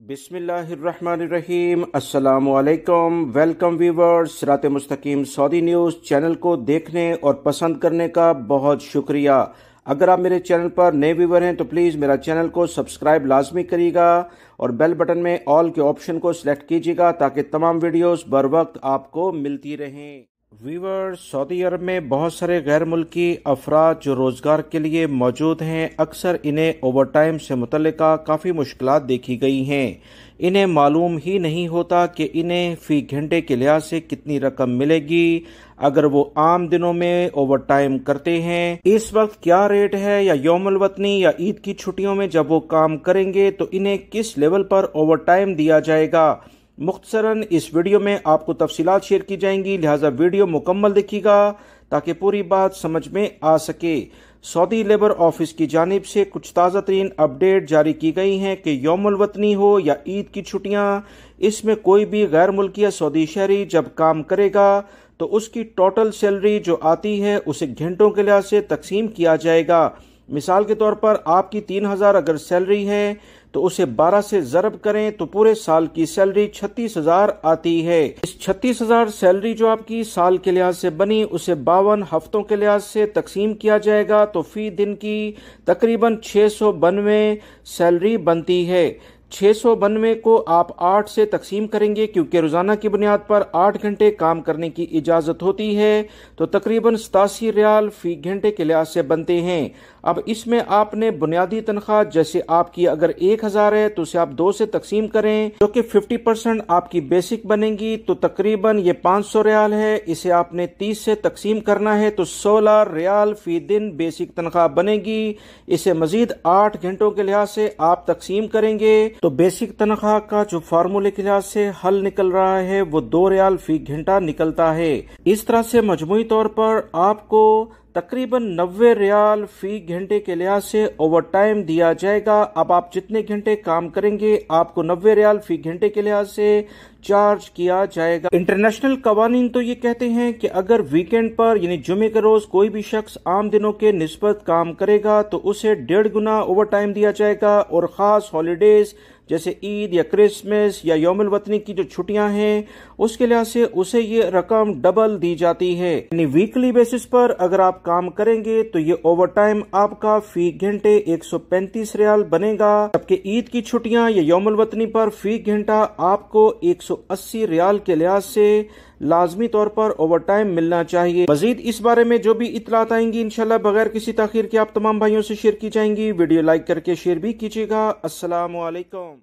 बिस्मिल्लाहिर्रहमानिर्रहीम। अस्सलामु अलैकुम। वेलकम व्यूवर्स, सिरात मुस्तकीम सऊदी न्यूज़ चैनल को देखने और पसंद करने का बहुत शुक्रिया। अगर आप मेरे चैनल पर नए व्यूवर हैं तो प्लीज़ मेरा चैनल को सब्सक्राइब लाजमी करिएगा और बेल बटन में ऑल के ऑप्शन को सिलेक्ट कीजिएगा ताकि तमाम वीडियोस बर वक्त आपको मिलती रहें। व्यूवर्स, सऊदी अरब में बहुत सारे गैर मुल्की अफराद जो रोज़गार के लिए मौजूद हैं, अक्सर इन्हें ओवर टाइम से मुतल्लिका काफ़ी मुश्किलात देखी गई हैं। इन्हें मालूम ही नहीं होता कि इन्हें फ़ी घंटे के लिहाज से कितनी रकम मिलेगी अगर वो आम दिनों में ओवर टाइम करते हैं। इस वक्त क्या रेट है, या यौमुल वतनी या ईद की छुट्टियों में जब वो काम करेंगे तो इन्हें किस लेवल पर ओवर टाइम दिया जाएगा। मुख्तसरन इस वीडियो में आपको तफसीलात शेयर की जाएंगी, लिहाजा वीडियो मुकम्मल देखिएगा ताकि पूरी बात समझ में आ सके। सऊदी लेबर ऑफिस की जानिब से कुछ ताज़ा तरीन अपडेट जारी की गई हैं कि यौमुल वतनी हो या ईद की छुट्टियां, इसमें कोई भी गैर मुल्की या सऊदी शहरी जब काम करेगा तो उसकी टोटल सैलरी जो आती है उसे घंटों के लिहाज से तकसीम किया जाएगा। मिसाल के तौर पर आपकी 3000 अगर सैलरी है तो उसे 12 से ज़रब करें तो पूरे साल की सैलरी 36,000 आती है। इस 36,000 सैलरी जो आपकी साल के लिहाज से बनी उसे 52 हफ्तों के लिहाज से तकसीम किया जाएगा तो फी दिन की तकरीबन 692 सैलरी बनती है। 692 को आप 8 से तकसीम करेंगे क्योंकि रोजाना की बुनियाद पर 8 घंटे काम करने की इजाजत होती है तो तकरीबन 87 रियाल फी घंटे के लिहाज से बनते हैं। अब इसमें आपने बुनियादी तनख्वाह जैसे आपकी अगर 1000 है तो उसे आप 2 से तकसीम करें जो कि 50% आपकी बेसिक बनेगी तो तकरीबन ये 500 रियाल है। इसे आपने 30 से तकसीम करना है तो 16 रियाल फी दिन बेसिक तनख्वाह बनेगी। इसे मजीद 8 घंटों के लिहाज से आप तकसीम करेंगे तो बेसिक तनख्वाह का जो फार्मूले के लिहाज से हल निकल रहा है वो 2 रियाल फी घंटा निकलता है। इस तरह से मजमूई तौर पर आपको तकरीबन 90 रियाल फी घंटे के लिहाज से ओवर टाइम दिया जाएगा। अब आप जितने घंटे काम करेंगे आपको 90 रियाल फी घंटे के लिहाज से चार्ज किया जाएगा। इंटरनेशनल कवानीन तो ये कहते हैं कि अगर वीकेंड पर यानी जुमे के रोज कोई भी शख्स आम दिनों के निस्बत काम करेगा तो उसे 1.5 गुना ओवर टाइम दिया जाएगा और खास हॉलीडेज जैसे ईद या क्रिसमस या यौमुल वतनी की जो छुट्टियां हैं उसके लिहाज से उसे ये रकम डबल दी जाती है। यानी वीकली बेसिस पर अगर आप काम करेंगे तो ये ओवर टाइम आपका फी घंटे 135 रियाल बनेगा, जबकि ईद की छुट्टियां या यौमुल वतनी पर फी घंटा आपको 180 रियाल के लिहाज से लाजमी तौर पर ओवर टाइम मिलना चाहिए। मजीद इस बारे में जो भी इतलात आएंगी इंशाल्लाह बगैर किसी ताखीर के आप तमाम भाइयों से शेयर की जाएंगी। वीडियो लाइक करके शेयर भी कीजिएगा। अस्सलामु अलैकुम।